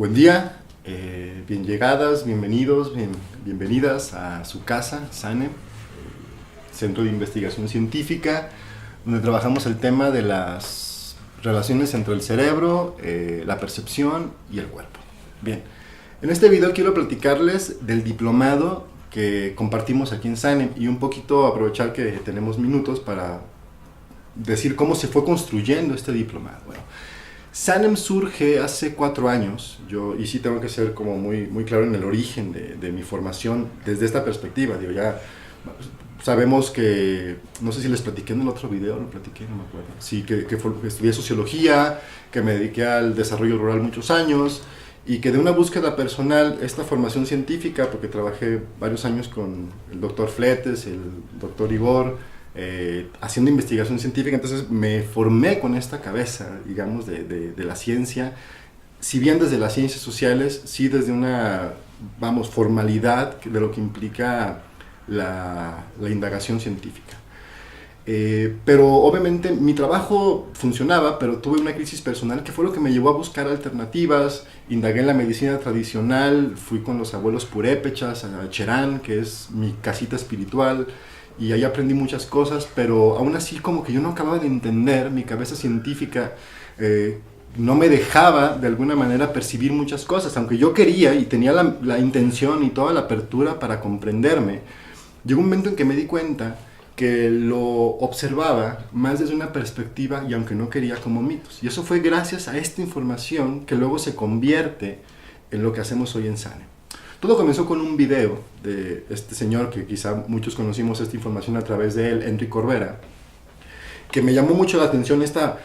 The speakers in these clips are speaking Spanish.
Buen día, bien llegadas, bienvenidos, bienvenidas a su casa, SANE, Centro de Investigación Científica, donde trabajamos el tema de las relaciones entre el cerebro, la percepción y el cuerpo. Bien, en este video quiero platicarles del diplomado que compartimos aquí en SANE y un poquito aprovechar que tenemos minutos para decir cómo se fue construyendo este diplomado. Bueno, SANEM surge hace 4 años, y sí tengo que ser como muy claro en el origen de mi formación desde esta perspectiva. Digo, ya sabemos que, no sé si les platiqué en el otro video, lo platiqué, no me acuerdo. Sí, que estudié sociología, que me dediqué al desarrollo rural muchos años, y que de una búsqueda personal, esta formación científica, porque trabajé varios años con el doctor Fletes, el doctor Igor, haciendo investigación científica, entonces me formé con esta cabeza, digamos, de la ciencia, si bien desde las ciencias sociales, sí desde una, formalidad de lo que implica la indagación científica. Pero obviamente mi trabajo funcionaba, pero tuve una crisis personal que fue lo que me llevó a buscar alternativas. Indagué en la medicina tradicional, fui con los abuelos purépechas a Cherán, que es mi casita espiritual, y ahí aprendí muchas cosas, pero aún así como que yo no acababa de entender, mi cabeza científica no me dejaba de alguna manera percibir muchas cosas, aunque yo quería y tenía la intención y toda la apertura para comprenderme. Llegó un momento en que me di cuenta que lo observaba más desde una perspectiva y aunque no quería como mitos. Y eso fue gracias a esta información que luego se convierte en lo que hacemos hoy en SANE. Todo comenzó con un video de este señor que quizá muchos conocimos esta información a través de él, Enric Corbera, que me llamó mucho la atención esta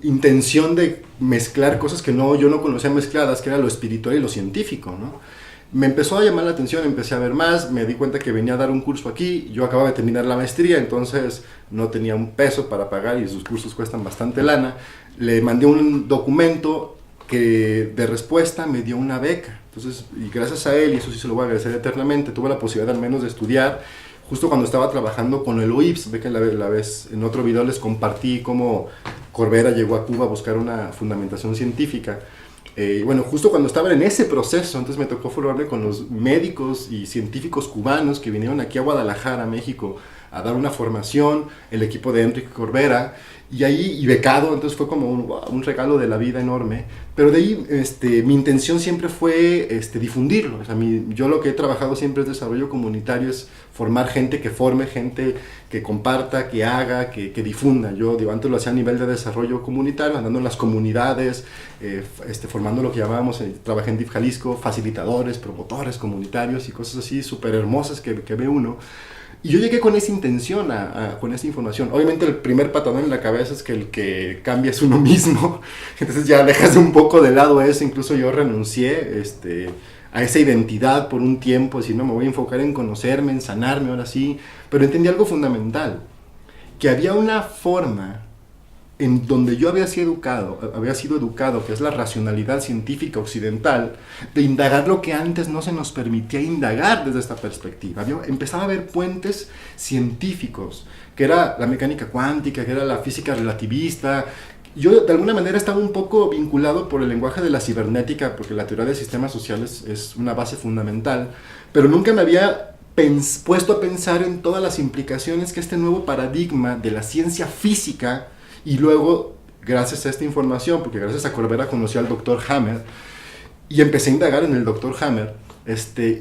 intención de mezclar cosas que yo no conocía mezcladas, que era lo espiritual y lo científico, ¿no? Me empezó a llamar la atención, empecé a ver más, me di cuenta que venía a dar un curso aquí, yo acababa de terminar la maestría, entonces no tenía un peso para pagar y sus cursos cuestan bastante lana. Le mandé un documento que de respuesta me dio una beca, entonces, y gracias a él, y eso sí se lo voy a agradecer eternamente, tuve la posibilidad al menos de estudiar, justo cuando estaba trabajando con el OIPS. Ve que la vez en otro video les compartí cómo Corbera llegó a Cuba a buscar una fundamentación científica. Bueno, justo cuando estaba en ese proceso, entonces me tocó formarme con los médicos y científicos cubanos que vinieron aquí a Guadalajara, México, a dar una formación, el equipo de Enric Corbera, y becado, entonces fue como un regalo de la vida enorme. Pero de ahí mi intención siempre fue difundirlo. O sea, yo lo que he trabajado siempre es desarrollo comunitario, es formar gente que forme, gente que comparta, que haga, que difunda. Yo antes lo hacía a nivel de desarrollo comunitario, andando en las comunidades, formando lo que llamábamos, trabajé en DIF Jalisco, facilitadores, promotores comunitarios y cosas así súper hermosas que ve uno. Y yo llegué con esa intención, con esa información. Obviamente el primer patadón en la cabeza es que el que cambia es uno mismo. Entonces ya dejas un poco de lado eso. Incluso yo renuncié a esa identidad por un tiempo. Decir, no, me voy a enfocar en conocerme, en sanarme, ahora sí. Pero entendí algo fundamental. Que había una forma en donde yo había sido educado, que es la racionalidad científica occidental, de indagar lo que antes no se nos permitía indagar desde esta perspectiva. Empezaba a haber puentes científicos, que era la mecánica cuántica, que era la física relativista. Yo de alguna manera estaba un poco vinculado por el lenguaje de la cibernética, porque la teoría de sistemas sociales es una base fundamental, pero nunca me había puesto a pensar en todas las implicaciones que este nuevo paradigma de la ciencia física. Y luego, gracias a esta información, porque gracias a Corbera conocí al Dr. Hammer, y empecé a indagar en el Dr. Hammer,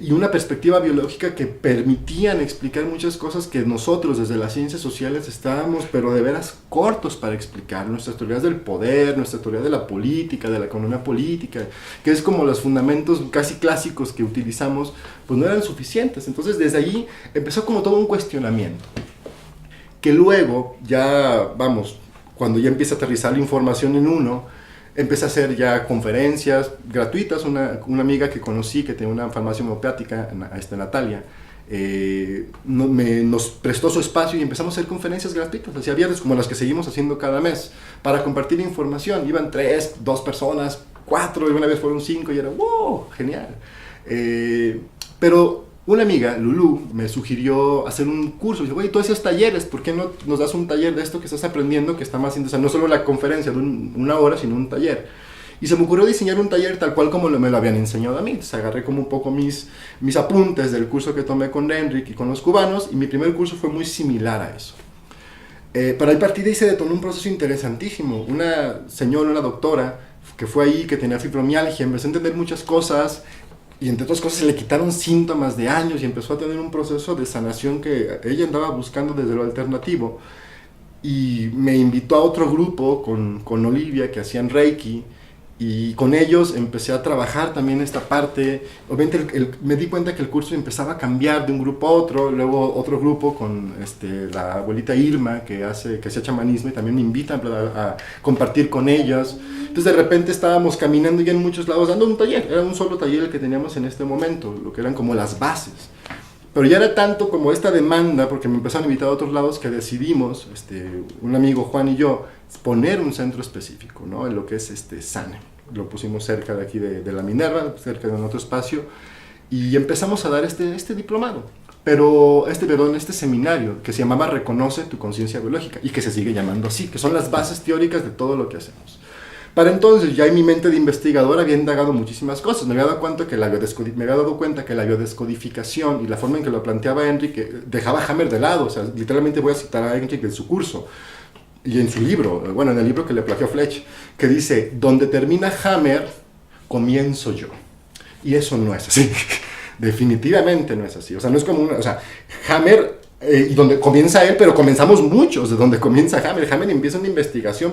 y una perspectiva biológica que permitían explicar muchas cosas que nosotros desde las ciencias sociales estábamos, pero de veras cortos para explicar. Nuestras teorías del poder, nuestra teoría de la política, de la economía política, que es como los fundamentos casi clásicos que utilizamos, pues no eran suficientes. Entonces desde allí empezó como todo un cuestionamiento, que luego ya, cuando ya empieza a aterrizar la información en uno, empecé a hacer ya conferencias gratuitas. Una amiga que conocí que tenía una farmacia homeopática, Natalia, nos prestó su espacio y empezamos a hacer conferencias gratuitas, así abiertas como las que seguimos haciendo cada mes, para compartir información. Iban 3, 2 personas, 4, y una vez fueron 5 y era ¡wow! Genial. Pero una amiga, Lulú, me sugirió hacer un curso. Dice, güey, tú haces talleres, ¿por qué no nos das un taller de esto que estás aprendiendo, que está más interesante? No solo la conferencia de 1 hora, sino un taller. Y se me ocurrió diseñar un taller tal cual como me lo habían enseñado a mí. Entonces agarré como un poco mis apuntes del curso que tomé con Enric y con los cubanos, y mi primer curso fue muy similar a eso. Pero a partir de ahí se detonó un proceso interesantísimo. Una señora, una doctora, que fue ahí, que tenía fibromialgia, empezó a entender muchas cosas, y entre otras cosas se le quitaron síntomas de años y empezó a tener un proceso de sanación que ella andaba buscando desde lo alternativo. Y me invitó a otro grupo con Olivia, que hacían Reiki, y con ellos empecé a trabajar también esta parte. Obviamente me di cuenta que el curso empezaba a cambiar de un grupo a otro, luego otro grupo con la abuelita Irma, que hacía chamanismo, y también me invitan a compartir con ellas. Entonces de repente estábamos caminando ya en muchos lados dando un taller. Era un solo taller el que teníamos en este momento, lo que eran como las bases. Pero ya era tanto como esta demanda, porque me empezaron a invitar a otros lados, que decidimos, un amigo Juan y yo, poner un centro específico, ¿no? En lo que es SANE. Lo pusimos cerca de aquí de la Minerva, cerca de un otro espacio, y empezamos a dar este diplomado. Pero este seminario, que se llamaba Reconoce tu conciencia biológica, y que se sigue llamando así, que son las bases teóricas de todo lo que hacemos. Para entonces, ya en mi mente de investigador había indagado muchísimas cosas. Me había dado cuenta que la biodescodificación y la forma en que lo planteaba Enric dejaba a Hammer de lado. O sea, literalmente voy a citar a Enric en su curso y en su libro, bueno, en el libro que le plagió Fletch, que dice: donde termina Hammer, comienzo yo. Y eso no es así. Definitivamente no es así. O sea, no es como Hammer... y donde comienza él, pero comenzamos muchos de donde comienza Hammer. Hammer empieza una investigación,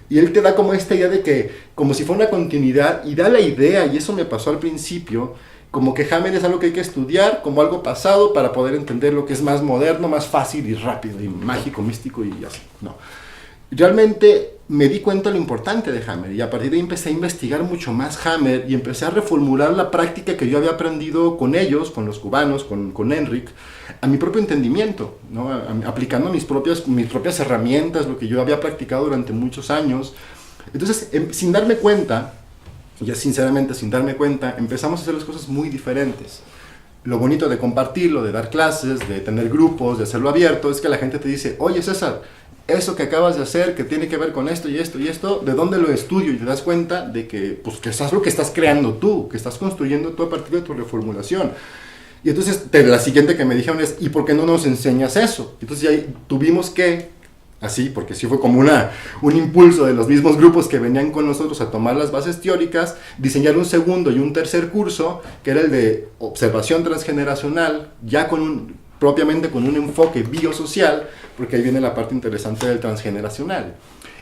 y él te da como esta idea de que, como si fuera una continuidad, y da la idea, y eso me pasó al principio, como que Hammer es algo que hay que estudiar como algo pasado para poder entender lo que es más moderno, más fácil y rápido, y mágico, místico y así. No. Realmente me di cuenta de lo importante de Hammer, y a partir de ahí empecé a investigar mucho más Hammer y empecé a reformular la práctica que yo había aprendido con ellos, con los cubanos, con Enric, a mi propio entendimiento, ¿no? Aplicando mis propias herramientas, lo que yo había practicado durante muchos años. Entonces, sin darme cuenta, ya sinceramente sin darme cuenta, empezamos a hacer las cosas muy diferentes. Lo bonito de compartirlo, de dar clases, de tener grupos, de hacerlo abierto, es que la gente te dice: oye César, eso que acabas de hacer, que tiene que ver con esto y esto y esto, ¿de dónde lo estudio? Y te das cuenta de que, pues, que es lo que estás creando tú, que estás construyendo tú a partir de tu reformulación. Y entonces, la siguiente que me dijeron es: ¿y por qué no nos enseñas eso? Entonces ya tuvimos que, así, porque sí fue como un impulso de los mismos grupos que venían con nosotros a tomar las bases teóricas, diseñar un segundo y un tercer curso, que era el de observación transgeneracional, ya propiamente con un enfoque biosocial, porque ahí viene la parte interesante del transgeneracional.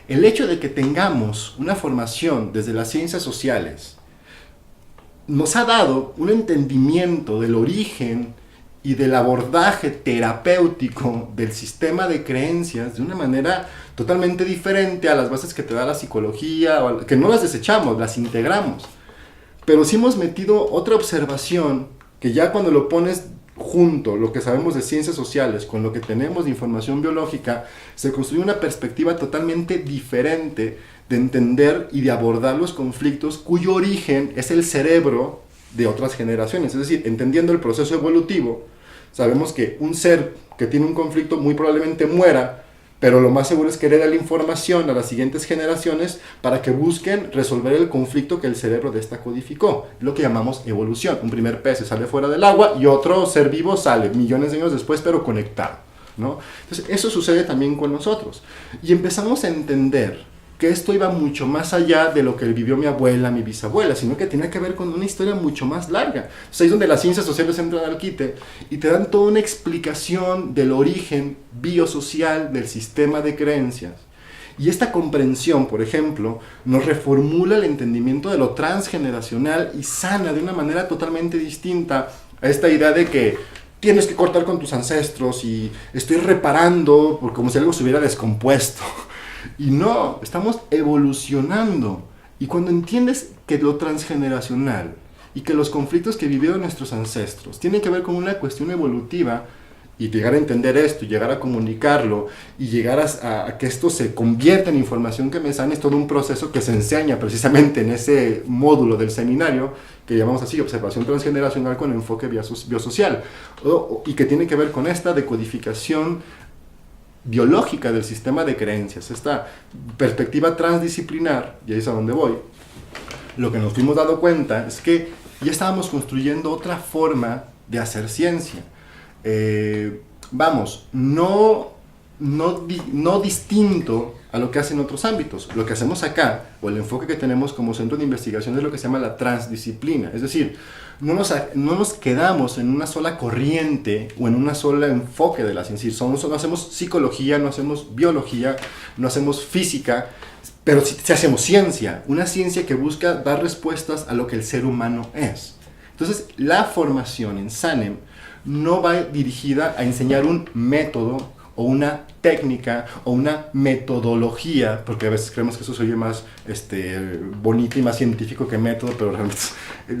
El hecho de que tengamos una formación desde las ciencias sociales nos ha dado un entendimiento del origen y del abordaje terapéutico del sistema de creencias de una manera totalmente diferente a las bases que te da la psicología, que no las desechamos, las integramos. Pero sí hemos metido otra observación que ya cuando lo pones junto, lo que sabemos de ciencias sociales con lo que tenemos de información biológica, se construye una perspectiva totalmente diferente de entender y de abordar los conflictos cuyo origen es el cerebro de otras generaciones. Es decir, entendiendo el proceso evolutivo, sabemos que un ser que tiene un conflicto muy probablemente muera, pero lo más seguro es que hereda la información a las siguientes generaciones para que busquen resolver el conflicto que el cerebro de esta codificó. Lo que llamamos evolución. Un primer pez sale fuera del agua y otro ser vivo sale millones de años después, pero conectado, ¿no? Entonces, eso sucede también con nosotros. Y empezamos a entender que esto iba mucho más allá de lo que vivió mi abuela, mi bisabuela, sino que tenía que ver con una historia mucho más larga. O sea, ahí es donde las ciencias sociales entran al quite y te dan toda una explicación del origen biosocial del sistema de creencias. Y esta comprensión, por ejemplo, nos reformula el entendimiento de lo transgeneracional y sana de una manera totalmente distinta a esta idea de que tienes que cortar con tus ancestros y estoy reparando como si algo se hubiera descompuesto. Y no, estamos evolucionando. Y cuando entiendes que lo transgeneracional y que los conflictos que vivieron nuestros ancestros tienen que ver con una cuestión evolutiva, y llegar a entender esto, y llegar a comunicarlo, y llegar a que esto se convierta en información que me sane, es todo un proceso que se enseña precisamente en ese módulo del seminario, que llamamos así, observación transgeneracional con enfoque biosocial, y que tiene que ver con esta decodificación biológica del sistema de creencias, esta perspectiva transdisciplinar, y ahí es a donde voy, lo que nos fuimos dando cuenta es que ya estábamos construyendo otra forma de hacer ciencia. No distinto a lo que hacen otros ámbitos. Lo que hacemos acá, o el enfoque que tenemos como centro de investigación, es lo que se llama la transdisciplina. Es decir, no nos quedamos en una sola corriente o en una sola enfoque de la ciencia. No hacemos psicología, no hacemos biología, no hacemos física, pero sí hacemos ciencia. Una ciencia que busca dar respuestas a lo que el ser humano es. Entonces, la formación en SANEM no va dirigida a enseñar un método o una técnica o una metodología, porque a veces creemos que eso se oye más bonito y más científico que método, pero realmente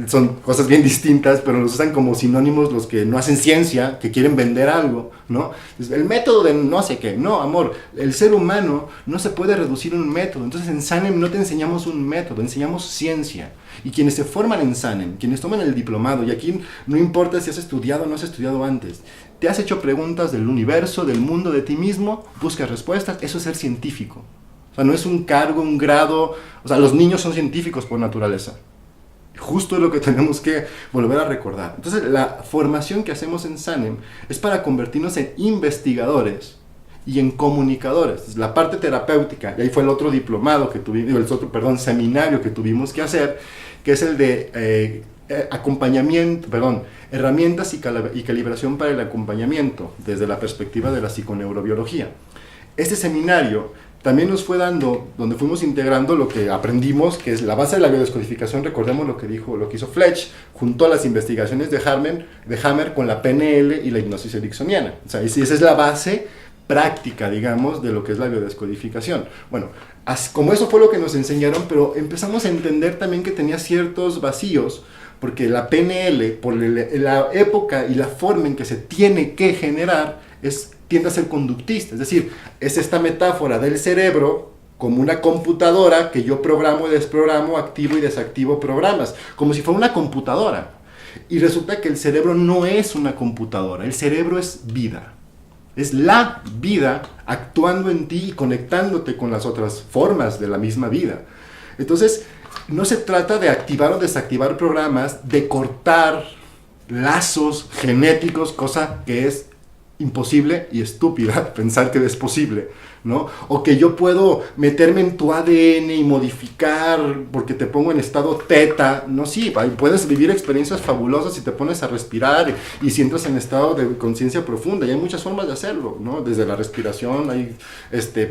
son cosas bien distintas, pero los usan como sinónimos los que no hacen ciencia, que quieren vender algo, ¿no? El método de no sé qué. No, amor, el ser humano no se puede reducir a un método. Entonces en SANEM no te enseñamos un método, enseñamos ciencia. Y quienes se forman en SANEM, quienes toman el diplomado, y aquí no importa si has estudiado o no has estudiado antes, te has hecho preguntas del universo, del mundo, de ti mismo, buscas respuestas, eso es ser científico. O sea, no es un cargo, un grado, o sea, los niños son científicos por naturaleza. Justo es lo que tenemos que volver a recordar. Entonces, la formación que hacemos en SANEM es para convertirnos en investigadores y en comunicadores. La parte terapéutica, y ahí fue el otro diplomado que tuvimos, seminario que tuvimos que hacer, que es el de herramientas y calibración para el acompañamiento desde la perspectiva de la psiconeurobiología. Este seminario también nos fue dando, donde fuimos integrando lo que aprendimos, que es la base de la biodescodificación. Recordemos lo que hizo Fletch, junto a las investigaciones de Hammer con la PNL y la hipnosis ericksoniana. O sea, esa es la base práctica, digamos, de lo que es la biodescodificación. Bueno, como eso fue lo que nos enseñaron, pero empezamos a entender también que tenía ciertos vacíos, porque la PNL, por la época y la forma en que se tiene que generar, tiende a ser conductista. Es decir, es esta metáfora del cerebro como una computadora que yo programo y desprogramo, activo y desactivo programas, como si fuera una computadora. Y resulta que el cerebro no es una computadora, el cerebro es vida. Es la vida actuando en ti y conectándote con las otras formas de la misma vida. Entonces, no se trata de activar o desactivar programas, de cortar lazos genéticos, cosa que es imposible y estúpida pensar que es posible, ¿no? O que yo puedo meterme en tu ADN y modificar porque te pongo en estado teta. No, sí, puedes vivir experiencias fabulosas si te pones a respirar y si entras en estado de conciencia profunda, y hay muchas formas de hacerlo, ¿no? Desde la respiración, hay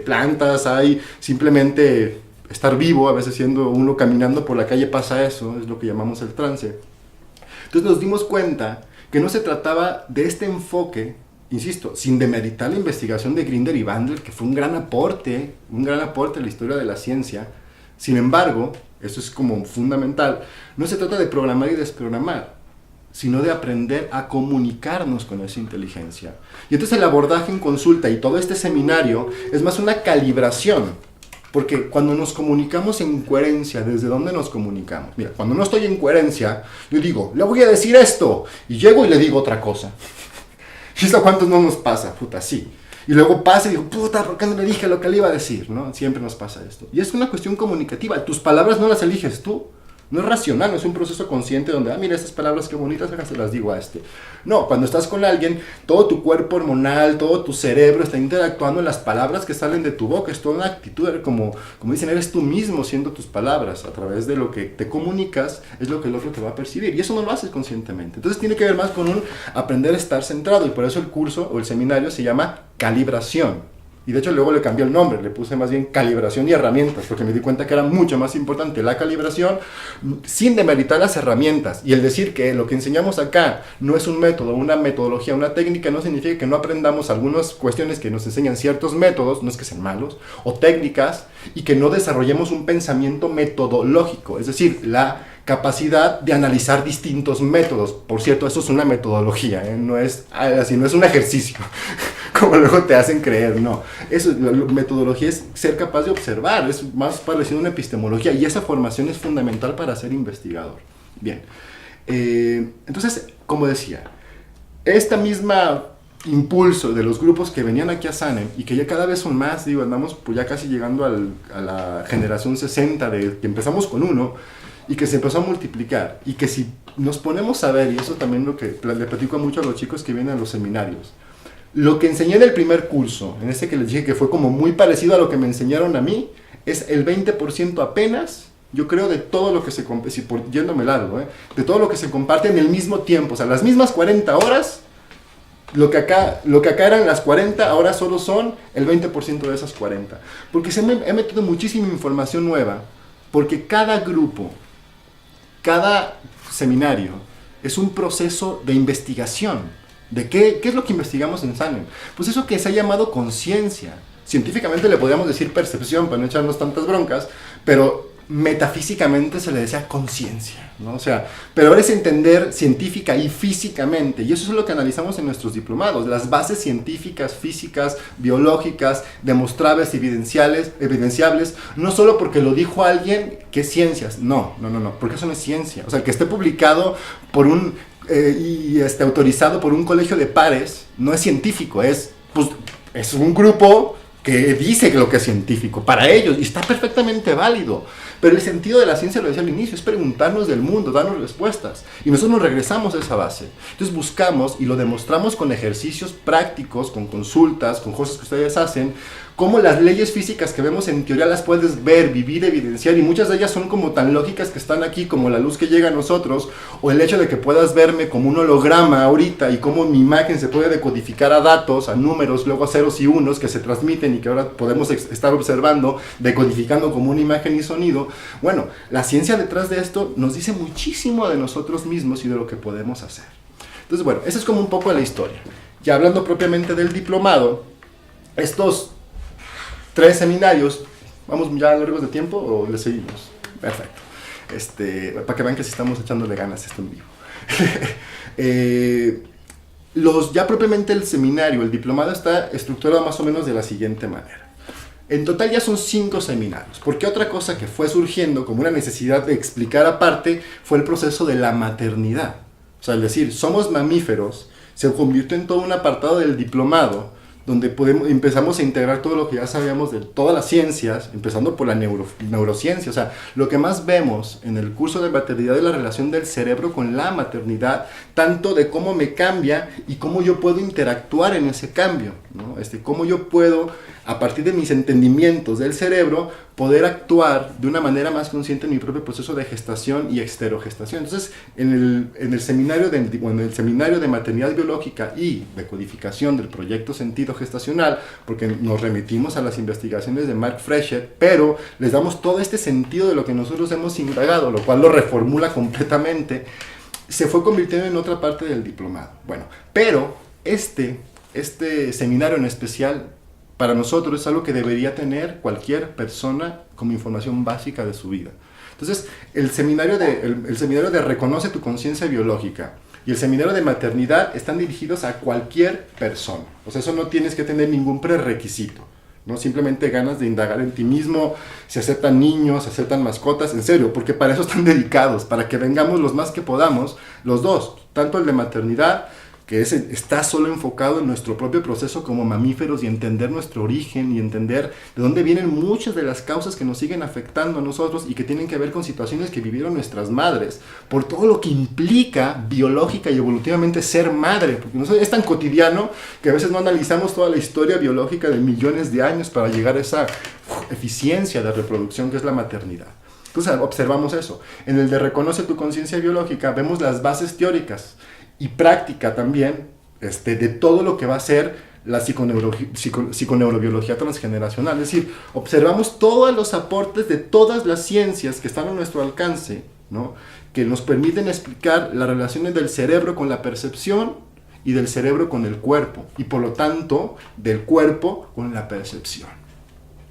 plantas, hay simplemente estar vivo. A veces siendo uno caminando por la calle pasa eso, es lo que llamamos el trance. Entonces nos dimos cuenta que no se trataba de este enfoque, insisto, sin demeritar la investigación de Grinder y Bandler, que fue un gran aporte a la historia de la ciencia. Sin embargo, eso es como fundamental, no se trata de programar y desprogramar, sino de aprender a comunicarnos con esa inteligencia. Y entonces el abordaje en consulta y todo este seminario es más una calibración. Porque cuando nos comunicamos en coherencia, ¿desde dónde nos comunicamos? Mira, cuando no estoy en coherencia, yo digo, le voy a decir esto, y llego y le digo otra cosa. ¿Y esto a cuántos no nos pasa? Puta, sí. Y luego pasa y digo, puta, ¿por qué no le dije lo que le iba a decir? ¿No? Siempre nos pasa esto. Y es una cuestión comunicativa. Tus palabras no las eliges tú. No es racional, no es un proceso consciente donde, mira, estas palabras qué bonitas, acá se las digo a este. No, cuando estás con alguien, todo tu cuerpo hormonal, todo tu cerebro está interactuando en las palabras que salen de tu boca. Es toda una actitud, como dicen, eres tú mismo siendo tus palabras. A través de lo que te comunicas, es lo que el otro te va a percibir. Y eso no lo haces conscientemente. Entonces tiene que ver más con un aprender a estar centrado. Y por eso el curso o el seminario se llama calibración. Y de hecho luego le cambié el nombre, le puse más bien calibración y herramientas, porque me di cuenta que era mucho más importante la calibración, sin demeritar las herramientas. Y el decir que lo que enseñamos acá no es un método, una metodología, una técnica, no significa que no aprendamos algunas cuestiones que nos enseñan ciertos métodos, no es que sean malos, o técnicas, y que no desarrollemos un pensamiento metodológico, es decir, la capacidad de analizar distintos métodos. Por cierto, eso es una metodología, no es así, no es un ejercicio como luego te hacen creer, no. Eso, la metodología es ser capaz de observar, es más parecido a una epistemología, y esa formación es fundamental para ser investigador. Bien, entonces, como decía, esta misma impulso de los grupos que venían aquí a SANEM y que ya cada vez son más, digo, andamos pues ya casi llegando a la generación 60 de que empezamos con uno y que se empezó a multiplicar, y que si nos ponemos a ver, y eso también lo que le platico mucho a los chicos que vienen a los seminarios, lo que enseñé en el primer curso, en este que les dije que fue como muy parecido a lo que me enseñaron a mí, es el 20% apenas, yo creo, de todo lo que se comparte, yéndome largo, de todo lo que se comparte en el mismo tiempo, o sea, las mismas 40 horas, lo que acá eran las 40, ahora solo son el 20% de esas 40. Porque he metido muchísima información nueva, porque cada grupo, cada seminario, es un proceso de investigación. ¿De qué es lo que investigamos en SANEM? Pues eso que se ha llamado conciencia. Científicamente le podríamos decir percepción, para no echarnos tantas broncas, pero metafísicamente se le decía conciencia, ¿no? O sea, pero ahora es entender científica y físicamente, y eso es lo que analizamos en nuestros diplomados, las bases científicas, físicas, biológicas, demostrables, evidenciables, no solo porque lo dijo alguien que es ciencias, no, porque eso no es ciencia, o sea, que esté publicado por autorizado por un colegio de pares, no es científico, es un grupo que dice que lo que es científico, para ellos, y está perfectamente válido. Pero el sentido de la ciencia, lo decía al inicio, es preguntarnos del mundo, darnos respuestas. Y nosotros nos regresamos a esa base. Entonces buscamos y lo demostramos con ejercicios prácticos, con consultas, con cosas que ustedes hacen, cómo las leyes físicas que vemos en teoría las puedes ver, vivir, evidenciar, y muchas de ellas son como tan lógicas que están aquí, como la luz que llega a nosotros, o el hecho de que puedas verme como un holograma ahorita, y cómo mi imagen se puede decodificar a datos, a números, luego a ceros y unos que se transmiten y que ahora podemos estar observando, decodificando como una imagen y sonido. Bueno, la ciencia detrás de esto nos dice muchísimo de nosotros mismos y de lo que podemos hacer. Entonces, bueno, esa es como un poco la historia. Ya hablando propiamente del diplomado, estos 3 seminarios, ¿vamos ya a largos de tiempo o le seguimos? Perfecto. Para que vean que sí estamos echándole ganas esto en vivo. Ya propiamente el seminario, el diplomado está estructurado más o menos de la siguiente manera. En total ya son 5 seminarios, porque otra cosa que fue surgiendo como una necesidad de explicar aparte fue el proceso de la maternidad. O sea, es decir, somos mamíferos, se convirtió en todo un apartado del diplomado, donde empezamos a integrar todo lo que ya sabíamos de todas las ciencias, empezando por la neurociencia. O sea, lo que más vemos en el curso de maternidad es la relación del cerebro con la maternidad, tanto de cómo me cambia y cómo yo puedo interactuar en ese cambio, ¿no? Cómo yo puedo, a partir de mis entendimientos del cerebro, poder actuar de una manera más consciente en mi propio proceso de gestación y exterogestación. Entonces, en el seminario de maternidad biológica y de codificación del proyecto sentido gestacional, porque nos remitimos a las investigaciones de Mark Fresher, pero les damos todo este sentido de lo que nosotros hemos indagado, lo cual lo reformula completamente, se fue convirtiendo en otra parte del diplomado. Bueno, pero este seminario en especial, para nosotros es algo que debería tener cualquier persona como información básica de su vida. Entonces, el seminario de Reconoce tu conciencia biológica y el seminario de maternidad están dirigidos a cualquier persona. O sea, eso no tienes que tener ningún prerequisito, ¿no? Simplemente ganas de indagar en ti mismo, se aceptan niños, se aceptan mascotas, en serio, porque para eso están dedicados, para que vengamos los más que podamos, los dos, tanto el de maternidad, que está solo enfocado en nuestro propio proceso como mamíferos y entender nuestro origen y entender de dónde vienen muchas de las causas que nos siguen afectando a nosotros y que tienen que ver con situaciones que vivieron nuestras madres, por todo lo que implica biológica y evolutivamente ser madre, porque es tan cotidiano que a veces no analizamos toda la historia biológica de millones de años para llegar a esa eficiencia de reproducción que es la maternidad. Entonces observamos eso. En el de Reconoce tu conciencia biológica vemos las bases teóricas y práctica también de todo lo que va a ser la psiconeurobiología transgeneracional. Es decir, observamos todos los aportes de todas las ciencias que están a nuestro alcance, ¿no? Que nos permiten explicar las relaciones del cerebro con la percepción y del cerebro con el cuerpo, y por lo tanto del cuerpo con la percepción,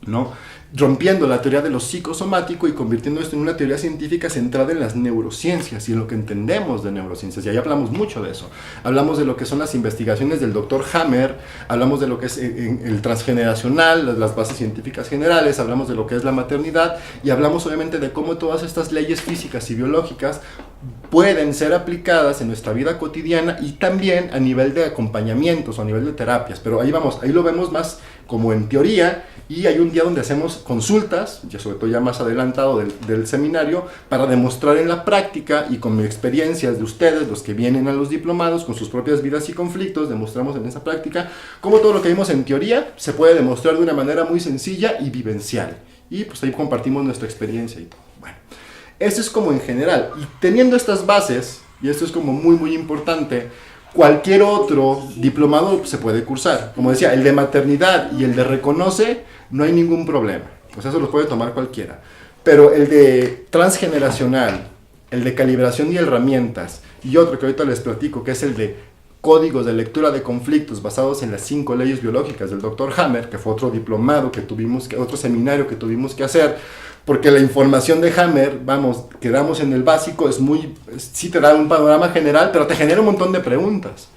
¿no? Rompiendo la teoría de lo psicosomático y convirtiendo esto en una teoría científica centrada en las neurociencias y en lo que entendemos de neurociencias. Y ahí hablamos mucho de eso. Hablamos de lo que son las investigaciones del Dr. Hammer, hablamos de lo que es el transgeneracional, las bases científicas generales, hablamos de lo que es la maternidad y hablamos obviamente de cómo todas estas leyes físicas y biológicas pueden ser aplicadas en nuestra vida cotidiana y también a nivel de acompañamientos o a nivel de terapias, pero ahí vamos, ahí lo vemos más como en teoría, y hay un día donde hacemos consultas, ya sobre todo ya más adelantado del seminario, para demostrar en la práctica y con experiencias de ustedes, los que vienen a los diplomados, con sus propias vidas y conflictos, demostramos en esa práctica cómo todo lo que vimos en teoría se puede demostrar de una manera muy sencilla y vivencial, y pues ahí compartimos nuestra experiencia y todo. Bueno, eso es como en general, y teniendo estas bases, y esto es como muy muy importante, cualquier otro diplomado se puede cursar. Como decía, el de maternidad y el de reconoce, no hay ningún problema. O sea, eso lo puede tomar cualquiera. Pero el de transgeneracional, el de calibración y herramientas, y otro que ahorita les platico, que es el de códigos de lectura de conflictos basados en las 5 leyes biológicas del Dr. Hammer, que fue otro diplomado que tuvimos, otro seminario que tuvimos que hacer, porque la información de Hammer, vamos, que damos en el básico, sí te da un panorama general, pero te genera un montón de preguntas.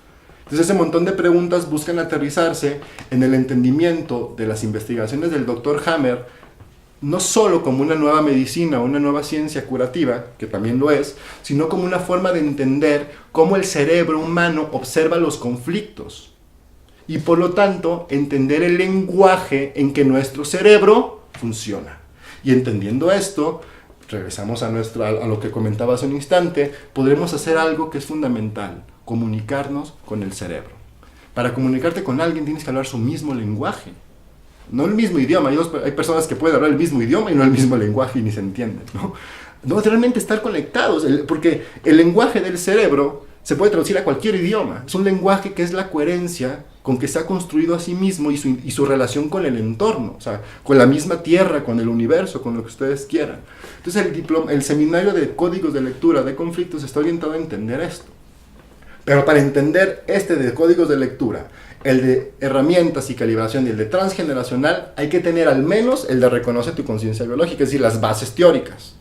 Entonces ese montón de preguntas buscan aterrizarse en el entendimiento de las investigaciones del Dr. Hammer, no solo como una nueva medicina o una nueva ciencia curativa, que también lo es, sino como una forma de entender cómo el cerebro humano observa los conflictos. Y por lo tanto, entender el lenguaje en que nuestro cerebro funciona. Y entendiendo esto, regresamos a lo que comentaba hace un instante, podremos hacer algo que es fundamental, comunicarnos con el cerebro. Para comunicarte con alguien tienes que hablar su mismo lenguaje, no el mismo idioma. Hay personas que pueden hablar el mismo idioma y no el mismo lenguaje y ni se entienden, No, realmente estar conectados, porque el lenguaje del cerebro se puede traducir a cualquier idioma. Es un lenguaje que es la coherencia con que se ha construido a sí mismo y su relación con el entorno, o sea, con la misma tierra, con el universo, con lo que ustedes quieran. Entonces el seminario de códigos de lectura de conflictos está orientado a entender esto. Pero para entender este de códigos de lectura, el de herramientas y calibración y el de transgeneracional, hay que tener al menos el de reconoce tu conciencia biológica, es decir, las bases teóricas.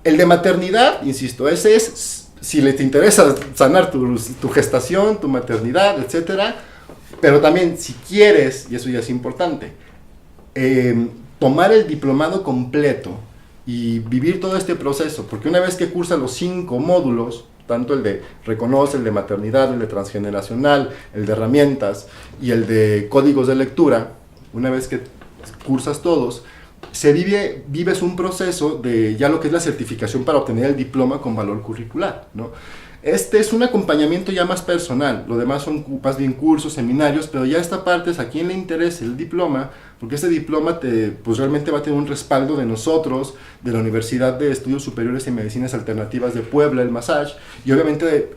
El de maternidad, insisto, ese es si te interesa sanar tu gestación, tu maternidad, etc. Pero también si quieres, y eso ya es importante, tomar el diplomado completo y vivir todo este proceso, porque una vez que cursa los 5 módulos, tanto el de reconoce, el de maternidad, el de transgeneracional, el de herramientas y el de códigos de lectura, una vez que cursas todos, vives un proceso de ya lo que es la certificación para obtener el diploma con valor curricular, ¿no? Este es un acompañamiento ya más personal, lo demás son más bien cursos, seminarios, pero ya esta parte es a quien le interese el diploma, porque este diploma pues realmente va a tener un respaldo de nosotros, de la Universidad de Estudios Superiores y Medicinas Alternativas de Puebla, el Massage, y obviamente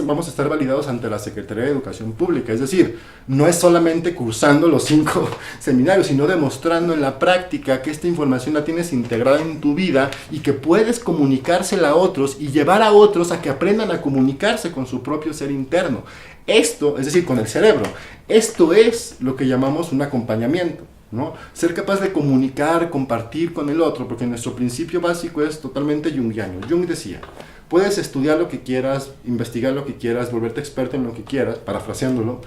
vamos a estar validados ante la Secretaría de Educación Pública. Es decir, no es solamente cursando los 5 seminarios, sino demostrando en la práctica que esta información la tienes integrada en tu vida y que puedes comunicársela a otros y llevar a otros a que aprendan a comunicarse con su propio ser interno. Esto, es decir, con el cerebro, esto es lo que llamamos un acompañamiento, ¿no? Ser capaz de comunicar, compartir con el otro, porque nuestro principio básico es totalmente junguiano. Jung decía: puedes estudiar lo que quieras, investigar lo que quieras, volverte experto en lo que quieras, parafraseándolo,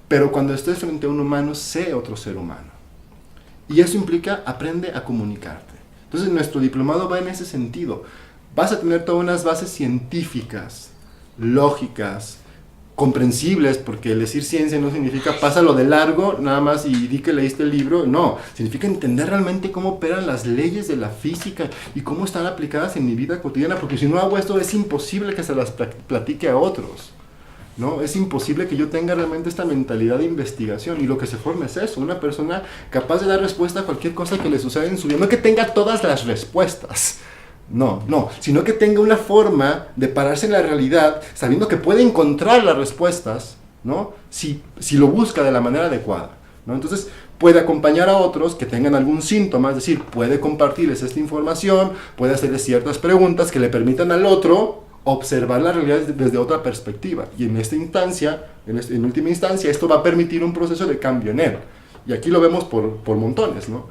pero cuando estés frente a un humano, sé otro ser humano. Y eso implica aprende a comunicarte. Entonces nuestro diplomado va en ese sentido. Vas a tener todas unas bases científicas, lógicas, comprensibles, porque el decir ciencia no significa pásalo de largo nada más y di que leíste el libro. No, significa entender realmente cómo operan las leyes de la física y cómo están aplicadas en mi vida cotidiana, porque si no hago esto es imposible que se las platique a otros, ¿no? Es imposible que yo tenga realmente esta mentalidad de investigación, y lo que se forma es eso, una persona capaz de dar respuesta a cualquier cosa que le suceda en su vida, no que tenga todas las respuestas, no, sino que tenga una forma de pararse en la realidad sabiendo que puede encontrar las respuestas, ¿no? Si lo busca de la manera adecuada, ¿no? Entonces puede acompañar a otros que tengan algún síntoma, es decir, puede compartirles esta información, puede hacerles ciertas preguntas que le permitan al otro observar la realidad desde otra perspectiva, y en esta instancia, en última instancia, esto va a permitir un proceso de cambio en él, y aquí lo vemos por montones, ¿no?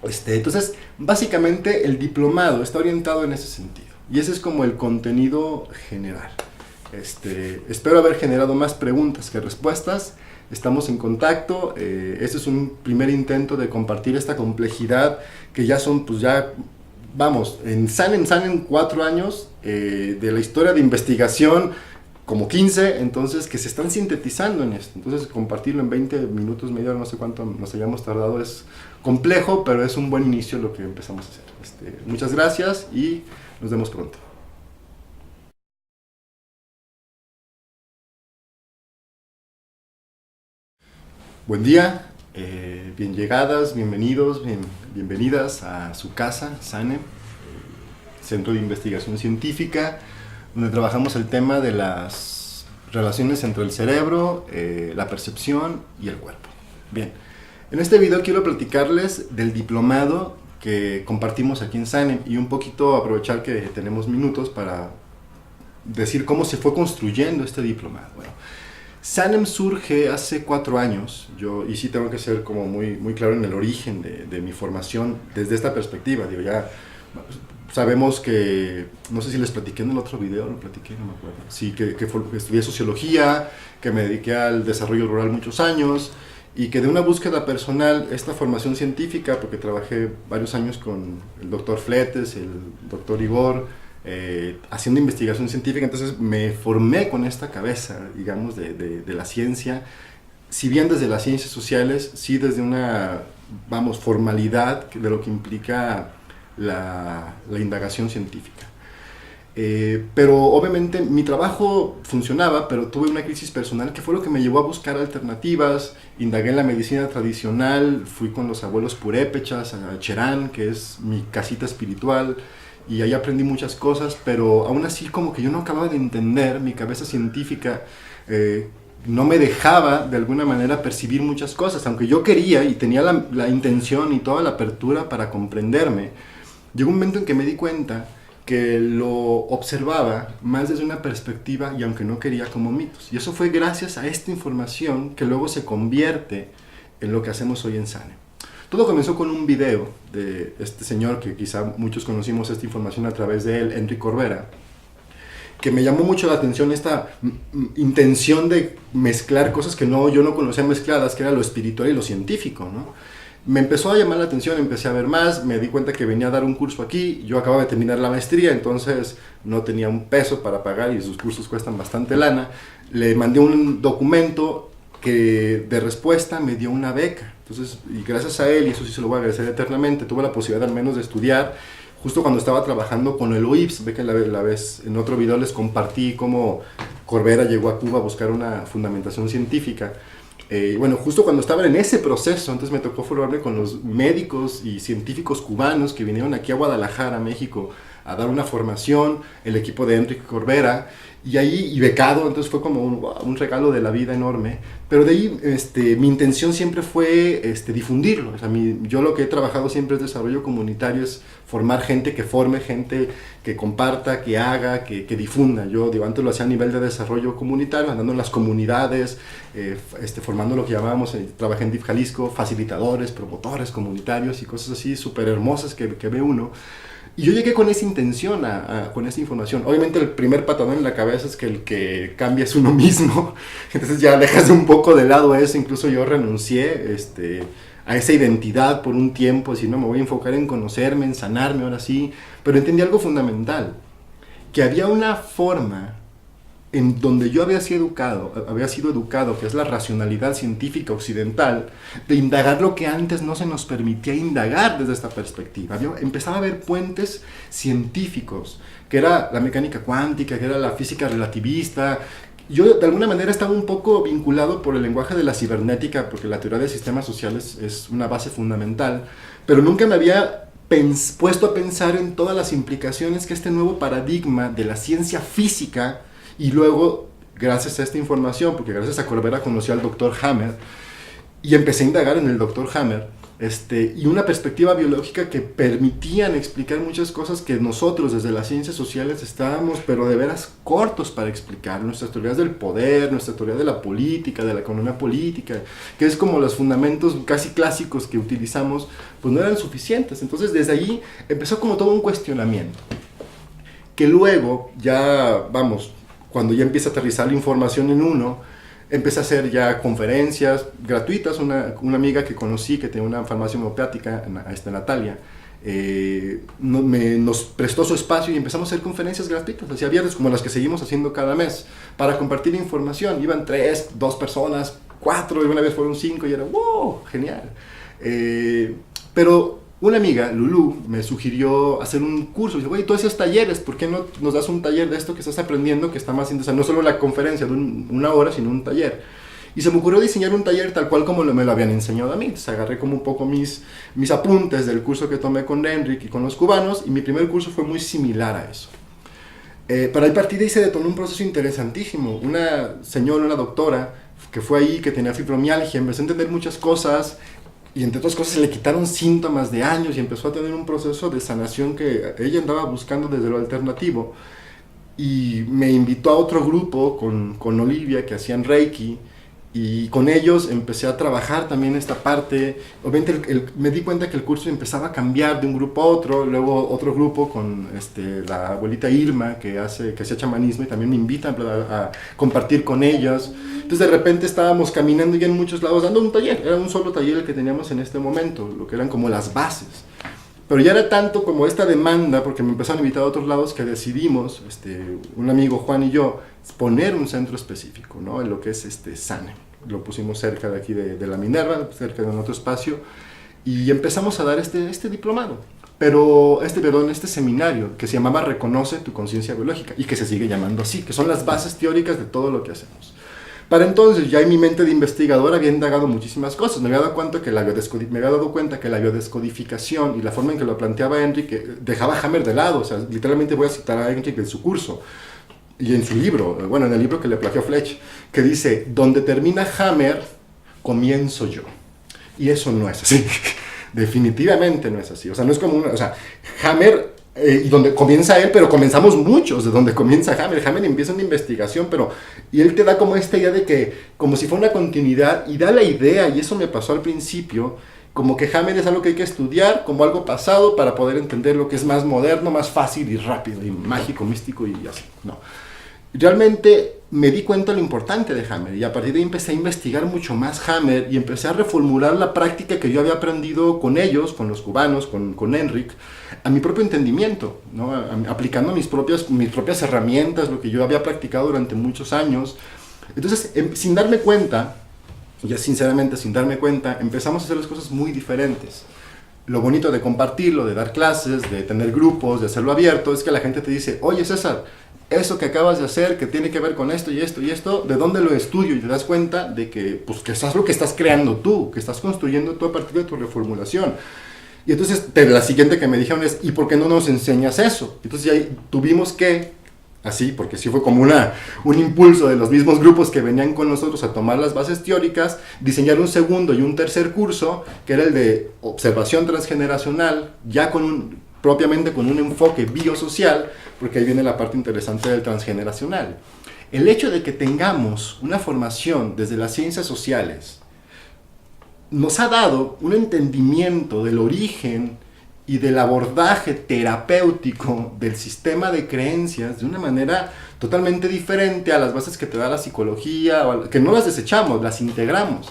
Entonces, básicamente el diplomado está orientado en ese sentido, y ese es como el contenido general. Espero haber generado más preguntas que respuestas. Estamos en contacto. Este es un primer intento de compartir esta complejidad, que ya son pues ya vamos, en Sanem 4 años de la historia de investigación, como 15, entonces que se están sintetizando en esto. Entonces compartirlo en 20 minutos, media hora, no sé cuánto nos hayamos tardado, es complejo, pero es un buen inicio lo que empezamos a hacer. Muchas gracias y nos vemos pronto. Buen día, bien llegadas, bienvenidos, bienvenidas a su casa, SANEM, Centro de Investigación Científica, donde trabajamos el tema de las relaciones entre el cerebro, la percepción y el cuerpo. Bien, en este video quiero platicarles del diplomado que compartimos aquí en SANEM y un poquito aprovechar que tenemos minutos para decir cómo se fue construyendo este diplomado. Bueno, SANEM surge hace 4 años, y sí tengo que ser como muy claro en el origen de mi formación desde esta perspectiva. Digo, ya sabemos que, no sé si les platiqué en el otro video, lo platiqué, no me acuerdo. Sí, que estudié sociología, que me dediqué al desarrollo rural muchos años, y que de una búsqueda personal, esta formación científica, porque trabajé varios años con el doctor Fletes, el doctor Igor, haciendo investigación científica, entonces me formé con esta cabeza, digamos, de la ciencia, si bien desde las ciencias sociales, sí desde una, vamos, formalidad de lo que implica la indagación científica. Pero obviamente mi trabajo funcionaba, pero tuve una crisis personal que fue lo que me llevó a buscar alternativas. Indagué en la medicina tradicional, fui con los abuelos purépechas a Cherán, que es mi casita espiritual, y ahí aprendí muchas cosas, pero aún así como que yo no acababa de entender, mi cabeza científica no me dejaba de alguna manera percibir muchas cosas, aunque yo quería y tenía la intención y toda la apertura para comprenderme. Llegó un momento en que me di cuenta que lo observaba más desde una perspectiva y aunque no quería como mitos. Y eso fue gracias a esta información que luego se convierte en lo que hacemos hoy en SANEM. Todo comenzó con un video de este señor que quizá muchos conocimos esta información a través de él, Enrique Corbera, que me llamó mucho la atención esta intención de mezclar cosas que yo no conocía mezcladas, que era lo espiritual y lo científico, ¿no? Me empezó a llamar la atención, empecé a ver más, me di cuenta que venía a dar un curso aquí, yo acababa de terminar la maestría, entonces no tenía un peso para pagar y sus cursos cuestan bastante lana. Le mandé un documento que de respuesta me dio una beca, entonces, y gracias a él, y eso sí se lo voy a agradecer eternamente, tuve la posibilidad al menos de estudiar, justo cuando estaba trabajando con el OIPS. Ve que la vez en otro video les compartí cómo Corbera llegó a Cuba a buscar una fundamentación científica. Bueno, justo cuando estaba en ese proceso, entonces me tocó formarme con los médicos y científicos cubanos que vinieron aquí a Guadalajara, México, a dar una formación, el equipo de Enrique Corbera, y becado, entonces fue como un regalo de la vida enorme. Pero de ahí mi intención siempre fue difundirlo. O sea, yo lo que he trabajado siempre es desarrollo comunitario, es formar gente que forme, gente que comparta, que haga, que difunda. Yo digo, antes lo hacía a nivel de desarrollo comunitario, andando en las comunidades, formando lo que llamábamos, trabajé en DIF Jalisco, facilitadores, promotores comunitarios y cosas así súper hermosas que ve uno. Y yo llegué con esa intención, con esa información. Obviamente el primer patadón en la cabeza es que el que cambia es uno mismo. Entonces ya dejas un poco de lado eso. Incluso yo renuncié a esa identidad por un tiempo. Decir, no, me voy a enfocar en conocerme, en sanarme, ahora sí. Pero entendí algo fundamental. Que había una forma en donde yo había sido educado, que es la racionalidad científica occidental, de indagar lo que antes no se nos permitía indagar desde esta perspectiva. Empezaba a haber puentes científicos, que era la mecánica cuántica, que era la física relativista. Yo de alguna manera estaba un poco vinculado por el lenguaje de la cibernética, porque la teoría de sistemas sociales es una base fundamental, pero nunca me había puesto a pensar en todas las implicaciones que este nuevo paradigma de la ciencia física. Y luego, gracias a esta información, porque gracias a Corbera conocí al Dr. Hammer, y empecé a indagar en el Dr. Hammer, y una perspectiva biológica que permitían explicar muchas cosas que nosotros desde las ciencias sociales estábamos, pero de veras cortos para explicar. Nuestras teorías del poder, nuestra teoría de la política, de la economía política, que es como los fundamentos casi clásicos que utilizamos, pues no eran suficientes. Entonces desde ahí empezó como todo un cuestionamiento, que luego ya, cuando ya empieza a aterrizar la información en uno, empecé a hacer ya conferencias gratuitas. Una amiga que conocí que tenía una farmacia homeopática, Natalia, nos prestó su espacio y empezamos a hacer conferencias gratuitas, así abiertas como las que seguimos haciendo cada mes, para compartir información. Iban 3, 2 personas, 4, y una vez fueron 5 y era ¡wow! Genial. Pero una amiga, Lulú, me sugirió hacer un curso. Dice, güey, tú haces talleres, ¿por qué no nos das un taller de esto que estás aprendiendo, que está más interesante? No solo la conferencia de una hora, sino un taller. Y se me ocurrió diseñar un taller tal cual como me lo habían enseñado a mí. Entonces agarré como un poco mis apuntes del curso que tomé con Enric y con los cubanos, y mi primer curso fue muy similar a eso. Pero a partir de ahí se detonó un proceso interesantísimo. Una señora, una doctora, que fue ahí, que tenía fibromialgia, empezó a entender muchas cosas, y entre otras cosas se le quitaron síntomas de años y empezó a tener un proceso de sanación que ella andaba buscando desde lo alternativo. Y me invitó a otro grupo con Olivia, que hacían Reiki, y con ellos empecé a trabajar también esta parte. Obviamente me di cuenta que el curso empezaba a cambiar de un grupo a otro. Luego otro grupo con la abuelita Irma, que hacía chamanismo, y también me invita a compartir con ellas. Entonces de repente estábamos caminando ya en muchos lados dando un taller. Era un solo taller el que teníamos en este momento, lo que eran como las bases. Pero ya era tanto como esta demanda, porque me empezaron a invitar a otros lados, que decidimos, un amigo Juan y yo, poner un centro específico, ¿no? En lo que es SANE. Lo pusimos cerca de aquí de la Minerva, cerca de un otro espacio, y empezamos a dar este diplomado. Pero este seminario, que se llamaba Reconoce tu conciencia biológica, y que se sigue llamando así, que son las bases teóricas de todo lo que hacemos. Para entonces, ya en mi mente de investigador había indagado muchísimas cosas. Me había dado cuenta que la biodescodificación y la forma en que lo planteaba Enric dejaba a Hammer de lado. O sea, literalmente voy a citar a Enric en su curso y en su libro, bueno, en el libro que le plagió Fletch, que dice, donde termina Hammer, comienzo yo. Y eso no es así. Definitivamente no es así. O sea, no es como Hammer... y donde comienza él, pero comenzamos muchos de donde comienza Hammer. Hammer empieza una investigación, y él te da como esta idea de que, como si fuera una continuidad, y da la idea, y eso me pasó al principio, como que Hammer es algo que hay que estudiar como algo pasado para poder entender lo que es más moderno, más fácil y rápido, y mágico, místico y así. No. Realmente me di cuenta de lo importante de Hammer, y a partir de ahí empecé a investigar mucho más Hammer y empecé a reformular la práctica que yo había aprendido con ellos, con los cubanos, con Enric, a mi propio entendimiento, ¿no? Aplicando mis propias herramientas, lo que yo había practicado durante muchos años. Entonces, sin darme cuenta, ya sinceramente sin darme cuenta, empezamos a hacer las cosas muy diferentes. Lo bonito de compartirlo, de dar clases, de tener grupos, de hacerlo abierto, es que la gente te dice, oye César, eso que acabas de hacer, que tiene que ver con esto y esto y esto, ¿de dónde lo estudio? Y te das cuenta de que, pues, que es lo que estás creando tú, que estás construyendo tú a partir de tu reformulación. Y entonces, la siguiente que me dijeron es, ¿y por qué no nos enseñas eso? Entonces ya tuvimos que, así, porque sí fue como un impulso de los mismos grupos que venían con nosotros a tomar las bases teóricas, diseñar un segundo y un tercer curso, que era el de observación transgeneracional, ya propiamente con un enfoque biosocial, porque ahí viene la parte interesante del transgeneracional. El hecho de que tengamos una formación desde las ciencias sociales nos ha dado un entendimiento del origen y del abordaje terapéutico del sistema de creencias de una manera totalmente diferente a las bases que te da la psicología, que no las desechamos, las integramos.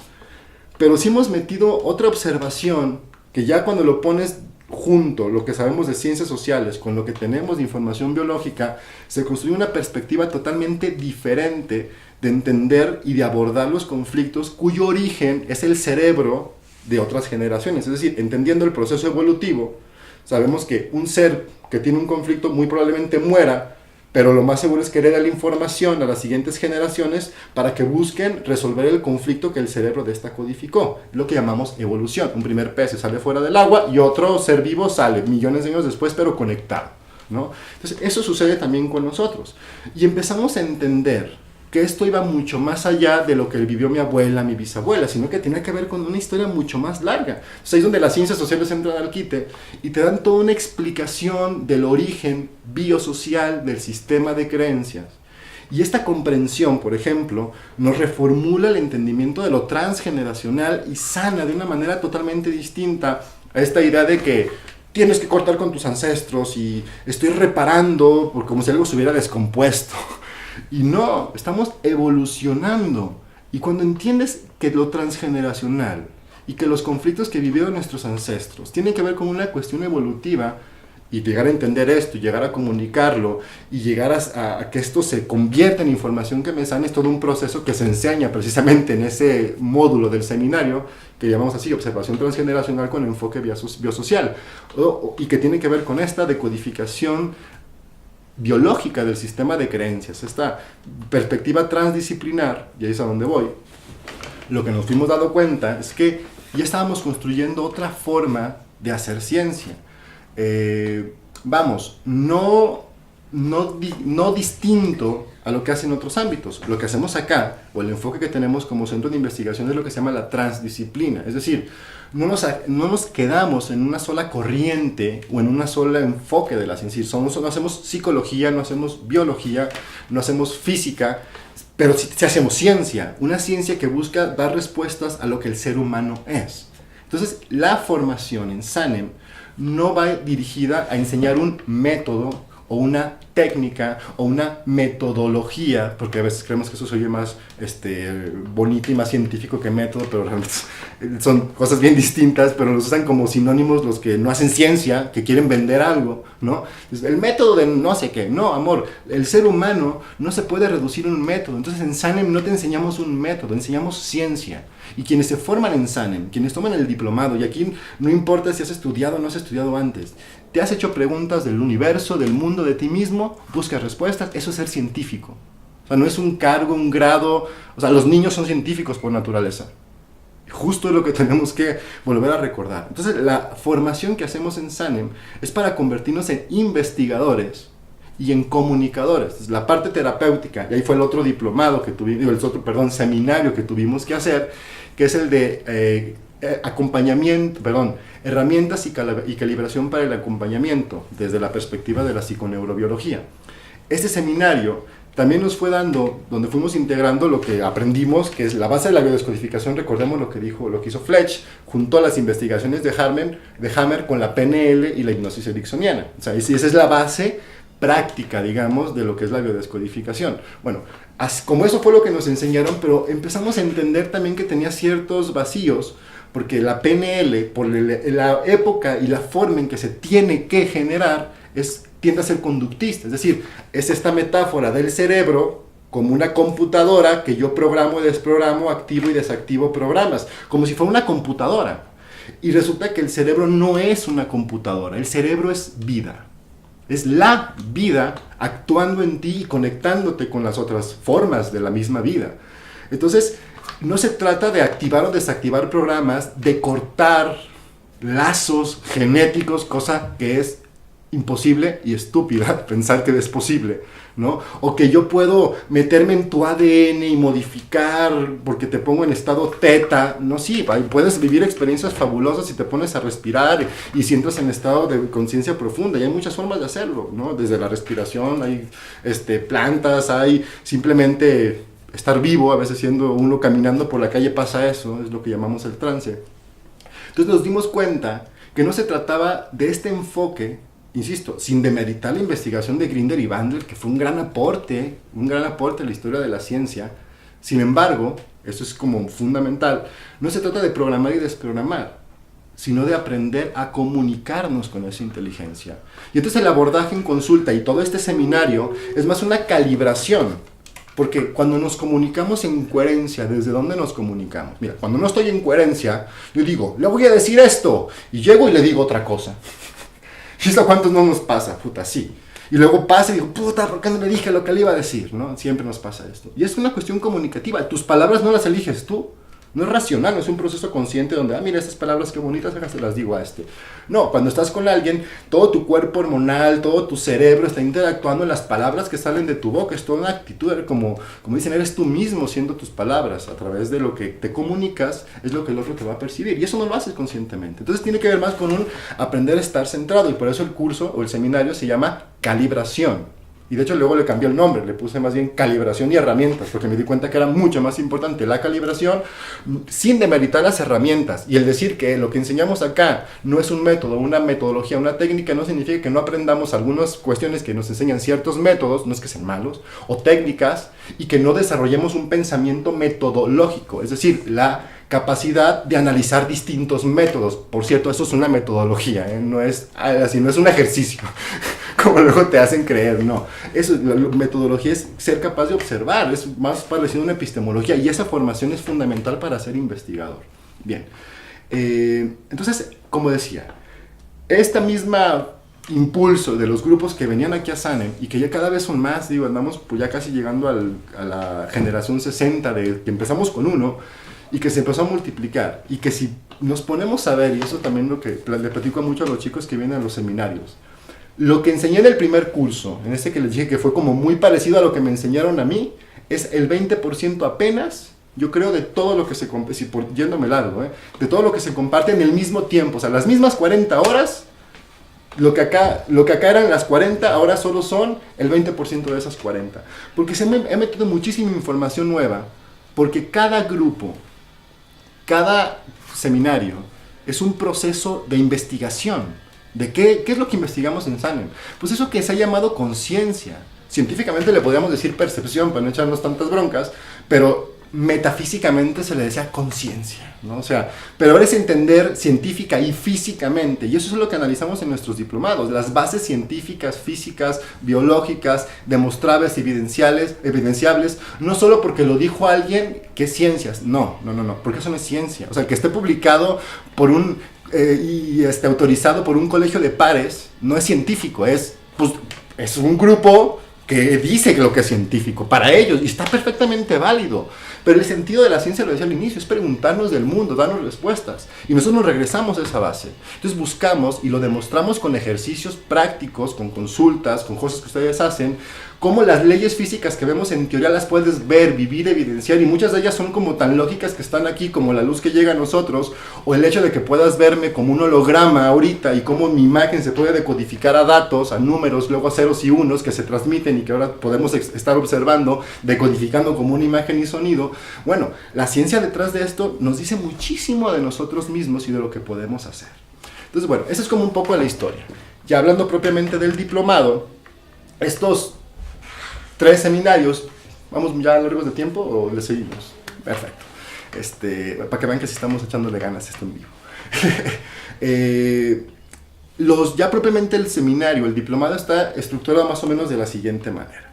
Pero sí hemos metido otra observación que ya cuando lo pones junto, lo que sabemos de ciencias sociales con lo que tenemos de información biológica, se construye una perspectiva totalmente diferente de entender y de abordar los conflictos cuyo origen es el cerebro de otras generaciones. Es decir, entendiendo el proceso evolutivo, sabemos que un ser que tiene un conflicto muy probablemente muera, pero lo más seguro es que hereda la información a las siguientes generaciones para que busquen resolver el conflicto que el cerebro de esta codificó, lo que llamamos evolución. Un primer pez sale fuera del agua y otro ser vivo sale millones de años después, pero conectado, ¿no? Entonces eso sucede también con nosotros, y empezamos a entender que esto iba mucho más allá de lo que vivió mi abuela, mi bisabuela, sino que tenía que ver con una historia mucho más larga. Entonces ahí es donde las ciencias sociales entran al quite y te dan toda una explicación del origen biosocial del sistema de creencias. Y esta comprensión, por ejemplo, nos reformula el entendimiento de lo transgeneracional y sana de una manera totalmente distinta a esta idea de que tienes que cortar con tus ancestros y estoy reparando como si algo se hubiera descompuesto. Y no, estamos evolucionando Y cuando entiendes que lo transgeneracional y que los conflictos que vivieron nuestros ancestros tienen que ver con una cuestión evolutiva, y llegar a entender esto, y llegar a comunicarlo, y llegar a que esto se convierta en información que me sane, es todo un proceso que se enseña precisamente en ese módulo del seminario, que llamamos así, observación transgeneracional con enfoque biosocial, y que tiene que ver con esta decodificación biológica del sistema de creencias, esta perspectiva transdisciplinar, y ahí es a donde voy. Lo que nos fuimos dando cuenta es que ya estábamos construyendo otra forma de hacer ciencia. No distinto a lo que hacen otros ámbitos. Lo que hacemos acá, o el enfoque que tenemos como centro de investigación, es lo que se llama la transdisciplina. Es decir, no nos quedamos en una sola corriente o en un solo enfoque de la ciencia. No hacemos psicología, no hacemos biología, no hacemos física, pero sí hacemos ciencia. Una ciencia que busca dar respuestas a lo que el ser humano es. Entonces, la formación en SANEM no va dirigida a enseñar un método o una técnica o una metodología, porque a veces creemos que eso se oye más bonito y más científico que método, pero realmente son cosas bien distintas, pero los usan como sinónimos los que no hacen ciencia, que quieren vender algo, ¿no? El método de no sé qué, no, amor, el ser humano no se puede reducir a un método. Entonces en SANEM no te enseñamos un método, enseñamos ciencia. Y quienes se forman en SANEM, quienes toman el diplomado, y aquí no importa si has estudiado o no has estudiado antes, te has hecho preguntas del universo, del mundo, de ti mismo, buscas respuestas, eso es ser científico. O sea, no es un cargo, un grado, o sea, los niños son científicos por naturaleza. Justo es lo que tenemos que volver a recordar. Entonces, la formación que hacemos en SANEM es para convertirnos en investigadores y en comunicadores. Es la parte terapéutica, y ahí fue el otro diplomado que tuvimos, seminario que tuvimos que hacer, que es el de herramientas y calibración para el acompañamiento desde la perspectiva de la psiconeurobiología. Este seminario también nos fue dando, donde fuimos integrando lo que aprendimos, que es la base de la biodescodificación. Recordemos lo que hizo Fletch, junto a las investigaciones de Hammer con la PNL y la hipnosis ericksoniana. O sea, esa es la base práctica, digamos, de lo que es la biodescodificación. Bueno, como eso fue lo que nos enseñaron, pero empezamos a entender también que tenía ciertos vacíos, porque la PNL, por la época y la forma en que se tiene que generar, tiende a ser conductista. Es decir, es esta metáfora del cerebro como una computadora que yo programo y desprogramo, activo y desactivo programas, como si fuera una computadora. Y resulta que el cerebro no es una computadora, el cerebro es vida. Es la vida actuando en ti y conectándote con las otras formas de la misma vida. Entonces, no se trata de activar o desactivar programas, de cortar lazos genéticos, cosa que es imposible y estúpida pensar que es posible, ¿no? O que yo puedo meterme en tu ADN y modificar porque te pongo en estado teta. No, sí, puedes vivir experiencias fabulosas si te pones a respirar y si entras en estado de conciencia profunda, y hay muchas formas de hacerlo, ¿no? Desde la respiración, hay plantas, hay simplemente estar vivo. A veces siendo uno caminando por la calle pasa eso, es lo que llamamos el trance. Entonces nos dimos cuenta que no se trataba de este enfoque, insisto, sin demeritar la investigación de Grinder y Bandler, que fue un gran aporte a la historia de la ciencia. Sin embargo, eso es como fundamental, no se trata de programar y desprogramar, sino de aprender a comunicarnos con esa inteligencia. Y entonces el abordaje en consulta y todo este seminario es más una calibración, porque cuando nos comunicamos en coherencia, ¿desde dónde nos comunicamos? Mira, cuando no estoy en coherencia, yo digo, le voy a decir esto, y llego y le digo otra cosa. ¿Y esto a cuántos no nos pasa? Puta, sí. Y luego pasa y digo, puta, ¿por qué no le dije lo que le iba a decir? ¿No? Siempre nos pasa esto. Y es una cuestión comunicativa. Tus palabras no las eliges tú. No es racional, no es un proceso consciente donde, mira, estas palabras qué bonitas, acá se las digo a este. No, cuando estás con alguien, todo tu cuerpo hormonal, todo tu cerebro está interactuando en las palabras que salen de tu boca. Es toda una actitud, como dicen, eres tú mismo siendo tus palabras. A través de lo que te comunicas, es lo que el otro te va a percibir. Y eso no lo haces conscientemente. Entonces tiene que ver más con un aprender a estar centrado. Y por eso el curso o el seminario se llama calibración. Y de hecho luego le cambié el nombre, le puse más bien calibración y herramientas, porque me di cuenta que era mucho más importante la calibración sin demeritar las herramientas. Y el decir que lo que enseñamos acá no es un método, una metodología, una técnica, no significa que no aprendamos algunas cuestiones que nos enseñan ciertos métodos, no es que sean malos, o técnicas, y que no desarrollemos un pensamiento metodológico, es decir, la capacidad de analizar distintos métodos. Por cierto, eso es una metodología, no es así, no es un ejercicio, como luego te hacen creer, no. Eso, la metodología es ser capaz de observar, es más parecido a una epistemología, y esa formación es fundamental para ser investigador. Bien, entonces, como decía, esta misma impulso de los grupos que venían aquí a SANEM, y que ya cada vez son más, digo, andamos pues ya casi llegando a la generación 60, de que empezamos con uno, y que se empezó a multiplicar, y que si nos ponemos a ver, y eso también lo que le platico mucho a los chicos que vienen a los seminarios, lo que enseñé en el primer curso, en este que les dije que fue como muy parecido a lo que me enseñaron a mí, es el 20% apenas, yo creo, de todo lo que se comparte, yéndome largo, de todo lo que se comparte en el mismo tiempo, o sea, las mismas 40 horas, lo que acá eran las 40, ahora solo son el 20% de esas 40, porque he metido muchísima información nueva, porque cada grupo, cada seminario es un proceso de investigación. ¿De qué es lo que investigamos en SANEM? Pues eso que se ha llamado conciencia. Científicamente le podríamos decir percepción para no echarnos tantas broncas, pero metafísicamente se le decía conciencia, ¿no? O sea, pero ahora es entender científica y físicamente, y eso es lo que analizamos en nuestros diplomados, las bases científicas, físicas, biológicas, demostrables, evidenciables, no solo porque lo dijo alguien que es ciencias, no, porque eso no es ciencia, o sea, que esté publicado por autorizado por un colegio de pares, no es científico, es un grupo que dice lo que es científico para ellos, y está perfectamente válido. Pero el sentido de la ciencia, lo decía al inicio, es preguntarnos del mundo, darnos respuestas. Y nosotros nos regresamos a esa base. Entonces buscamos y lo demostramos con ejercicios prácticos, con consultas, con cosas que ustedes hacen, cómo las leyes físicas que vemos en teoría las puedes ver, vivir, evidenciar, y muchas de ellas son como tan lógicas que están aquí, como la luz que llega a nosotros, o el hecho de que puedas verme como un holograma ahorita, y cómo mi imagen se puede decodificar a datos, a números, luego a ceros y unos que se transmiten y que ahora podemos estar observando, decodificando como una imagen y sonido. Bueno, la ciencia detrás de esto nos dice muchísimo de nosotros mismos y de lo que podemos hacer. Entonces, bueno, esa es como un poco la historia. Ya hablando propiamente del diplomado, estos 3 seminarios, ¿vamos ya a largos de tiempo o le seguimos? Perfecto. Para que vean que sí estamos echándole ganas esto en vivo. Ya propiamente el seminario, el diplomado está estructurado más o menos de la siguiente manera.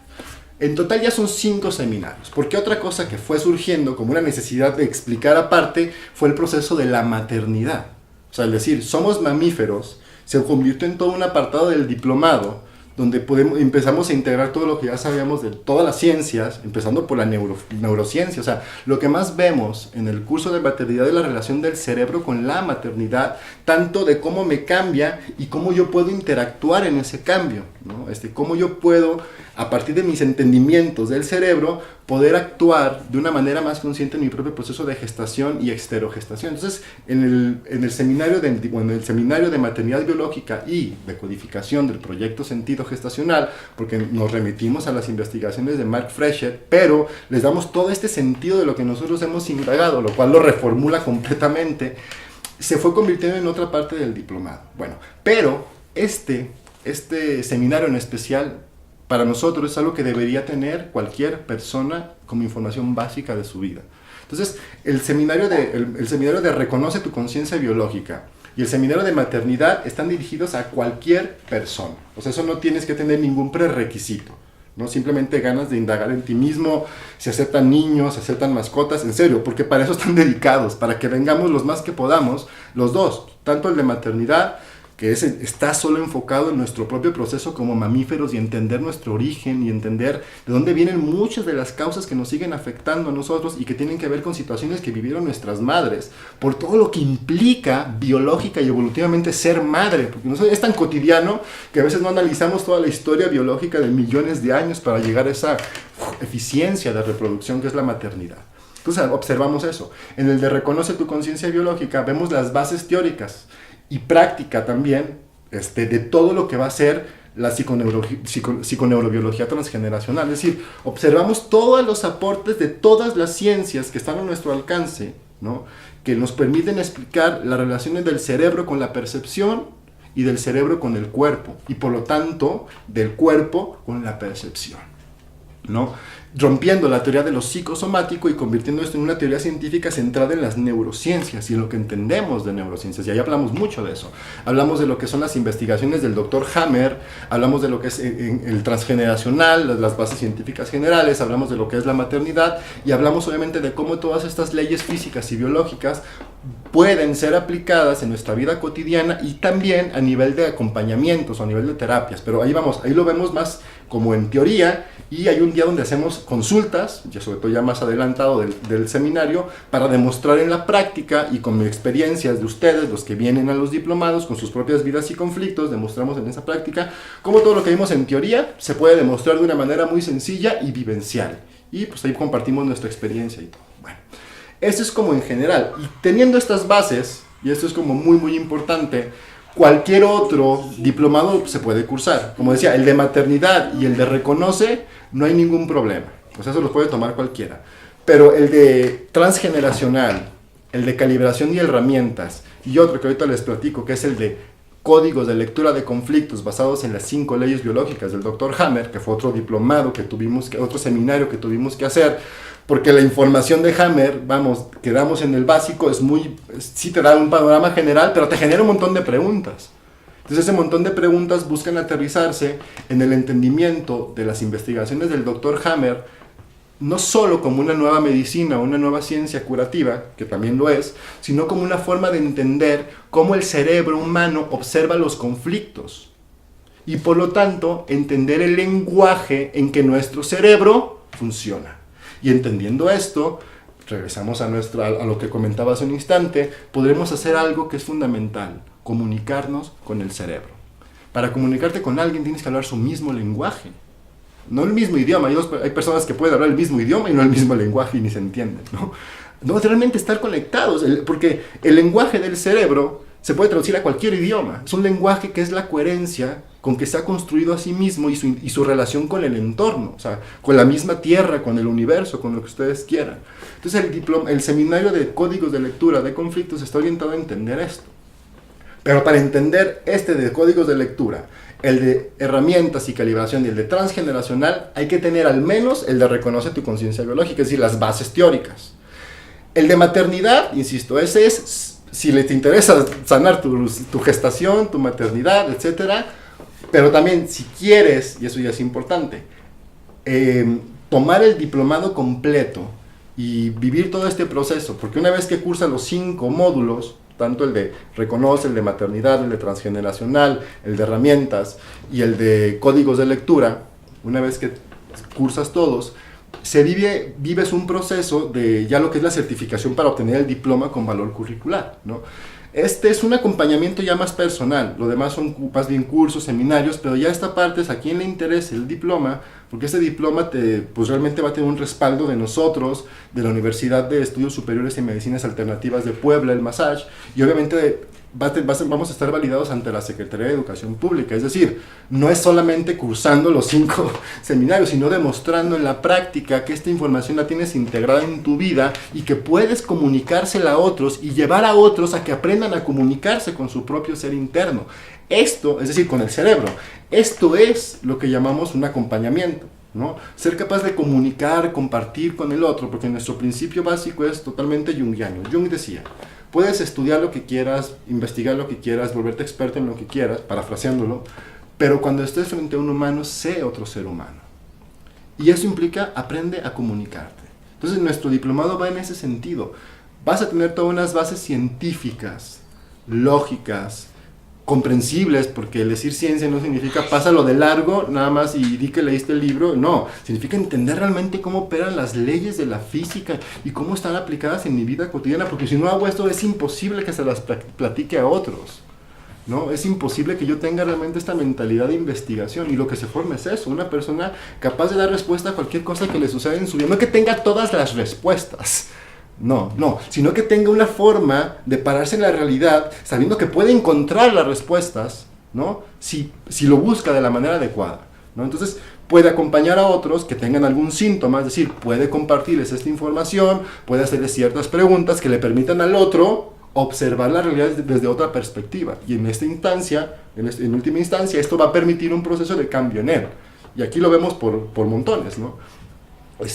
En total ya son 5 seminarios, porque otra cosa que fue surgiendo como una necesidad de explicar aparte fue el proceso de la maternidad. O sea, es decir, somos mamíferos, se convirtió en todo un apartado del diplomado, donde empezamos a integrar todo lo que ya sabíamos de todas las ciencias, empezando por la neurociencia. O sea, lo que más vemos en el curso de maternidad es la relación del cerebro con la maternidad, tanto de cómo me cambia y cómo yo puedo interactuar en ese cambio, ¿no? Cómo yo puedo, a partir de mis entendimientos del cerebro, poder actuar de una manera más consciente en mi propio proceso de gestación y exterogestación. Entonces, en el seminario de maternidad biológica y de codificación del proyecto sentido gestacional, porque nos remitimos a las investigaciones de Mark Fresher, pero les damos todo este sentido de lo que nosotros hemos indagado, lo cual lo reformula completamente, se fue convirtiendo en otra parte del diplomado. Bueno, pero este seminario en especial, para nosotros es algo que debería tener cualquier persona como información básica de su vida. Entonces, el seminario de Reconoce tu conciencia biológica y el seminario de maternidad están dirigidos a cualquier persona. O sea, eso no tienes que tener ningún prerequisito, ¿no? Simplemente ganas de indagar en ti mismo, si aceptan niños, si aceptan mascotas, en serio, porque para eso están dedicados, para que vengamos los más que podamos, los dos, tanto el de maternidad, que está solo enfocado en nuestro propio proceso como mamíferos y entender nuestro origen y entender de dónde vienen muchas de las causas que nos siguen afectando a nosotros y que tienen que ver con situaciones que vivieron nuestras madres, por todo lo que implica biológica y evolutivamente ser madre, porque es tan cotidiano que a veces no analizamos toda la historia biológica de millones de años para llegar a esa eficiencia de reproducción que es la maternidad. Entonces observamos eso. En el de Reconoce tu conciencia biológica vemos las bases teóricas y práctica también de todo lo que va a ser la psiconeurobiología transgeneracional. Es decir, observamos todos los aportes de todas las ciencias que están a nuestro alcance, ¿no? Que nos permiten explicar las relaciones del cerebro con la percepción y del cerebro con el cuerpo, y por lo tanto del cuerpo con la percepción, ¿no? Rompiendo la teoría de lo psicosomático y convirtiendo esto en una teoría científica centrada en las neurociencias y en lo que entendemos de neurociencias. Y ahí hablamos mucho de eso. Hablamos de lo que son las investigaciones del Dr. Hammer, hablamos de lo que es el transgeneracional, las bases científicas generales, hablamos de lo que es la maternidad y hablamos obviamente de cómo todas estas leyes físicas y biológicas pueden ser aplicadas en nuestra vida cotidiana y también a nivel de acompañamientos o a nivel de terapias. Pero ahí vamos, ahí lo vemos más como en teoría, y hay un día donde hacemos consultas, ya sobre todo ya más adelantado del seminario, para demostrar en la práctica y con experiencias de ustedes, los que vienen a los diplomados, con sus propias vidas y conflictos, demostramos en esa práctica cómo todo lo que vimos en teoría se puede demostrar de una manera muy sencilla y vivencial. Y pues ahí compartimos nuestra experiencia y todo. Bueno, esto es como en general. Y teniendo estas bases, y esto es como muy muy importante, cualquier otro diplomado se puede cursar. Como decía, el de maternidad y el de reconoce, no hay ningún problema. O sea, eso lo puede tomar cualquiera. Pero el de transgeneracional, el de calibración y herramientas, y otro que ahorita les platico, que es el de códigos de lectura de conflictos basados en las 5 leyes biológicas del Dr. Hammer, que fue otro diplomado que tuvimos, otro seminario que tuvimos que hacer, porque la información de Hammer, vamos, quedamos en el básico, sí te da un panorama general, pero te genera un montón de preguntas. Entonces ese montón de preguntas buscan aterrizarse en el entendimiento de las investigaciones del Dr. Hammer, no solo como una nueva medicina o una nueva ciencia curativa, que también lo es, sino como una forma de entender cómo el cerebro humano observa los conflictos. Y por lo tanto, entender el lenguaje en que nuestro cerebro funciona. Y entendiendo esto, regresamos a lo que comentaba hace un instante, podremos hacer algo que es fundamental: comunicarnos con el cerebro. Para comunicarte con alguien tienes que hablar su mismo lenguaje, no el mismo idioma. Hay personas que pueden hablar el mismo idioma y no el mismo lenguaje y ni se entienden, ¿no? No, realmente estar conectados, porque el lenguaje del cerebro se puede traducir a cualquier idioma. Es un lenguaje que es la coherencia con que se ha construido a sí mismo y su relación con el entorno, o sea, con la misma tierra, con el universo, con lo que ustedes quieran. Entonces el seminario de códigos de lectura de conflictos está orientado a entender esto. Pero para entender este de códigos de lectura, el de herramientas y calibración y el de transgeneracional, hay que tener al menos el de reconoce tu conciencia biológica, es decir, las bases teóricas. El de maternidad, insisto, ese es si te interesa sanar tu gestación, tu maternidad, etcétera. Pero también si quieres, y eso ya es importante, tomar el diplomado completo y vivir todo este proceso, porque una vez que cursa los 5 módulos, tanto el de reconoce, el de maternidad, el de transgeneracional, el de herramientas y el de códigos de lectura, una vez que cursas todos, vives un proceso de ya lo que es la certificación para obtener el diploma con valor curricular, ¿no? Este es un acompañamiento ya más personal, lo demás son más bien cursos, seminarios, pero ya esta parte es a quien le interese el diploma, porque este diploma pues realmente va a tener un respaldo de nosotros, de la Universidad de Estudios Superiores en Medicinas Alternativas de Puebla, el Massage, y obviamente vamos a estar validados ante la Secretaría de Educación Pública. Es decir, no es solamente cursando los 5 seminarios, sino demostrando en la práctica que esta información la tienes integrada en tu vida y que puedes comunicársela a otros y llevar a otros a que aprendan a comunicarse con su propio ser interno. Esto, es decir, con el cerebro, esto es lo que llamamos un acompañamiento, ¿no? Ser capaz de comunicar, compartir con el otro, porque nuestro principio básico es totalmente junguiano. Jung decía: puedes estudiar lo que quieras, investigar lo que quieras, volverte experto en lo que quieras, parafraseándolo, pero cuando estés frente a un humano, sé otro ser humano. Y eso implica aprende a comunicarte. Entonces nuestro diplomado va en ese sentido. Vas a tener todas unas bases científicas, lógicas, comprensibles, porque el decir ciencia no significa pásalo de largo nada más y di que leíste el libro. No, significa entender realmente cómo operan las leyes de la física y cómo están aplicadas en mi vida cotidiana, porque si no hago esto es imposible que se las platique a otros, ¿no? Es imposible que yo tenga realmente esta mentalidad de investigación, y lo que se forma es eso, una persona capaz de dar respuesta a cualquier cosa que le suceda en su vida, no que tenga todas las respuestas, no, sino que tenga una forma de pararse en la realidad sabiendo que puede encontrar las respuestas, ¿no? Si lo busca de la manera adecuada, ¿no? Entonces puede acompañar a otros que tengan algún síntoma, es decir, puede compartirles esta información, puede hacerles ciertas preguntas que le permitan al otro observar la realidad desde otra perspectiva. Y en esta instancia, en última instancia, esto va a permitir un proceso de cambio en él. Y aquí lo vemos por montones, ¿no?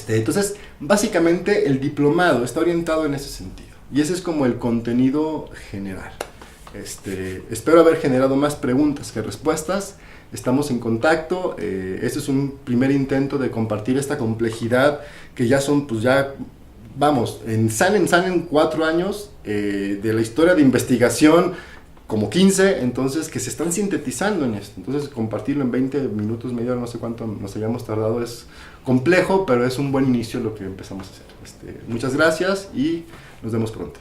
Entonces, básicamente el diplomado está orientado en ese sentido. Y ese es como el contenido general. Espero haber generado más preguntas que respuestas. Estamos en contacto. Este es un primer intento de compartir esta complejidad que ya son, pues ya, vamos, en SANEN 4 años de la historia de investigación, como 15, entonces, que se están sintetizando en esto. Entonces, compartirlo en 20 minutos, media hora, no sé cuánto nos hayamos tardado, es complejo, pero es un buen inicio lo que empezamos a hacer. Muchas gracias y nos vemos pronto.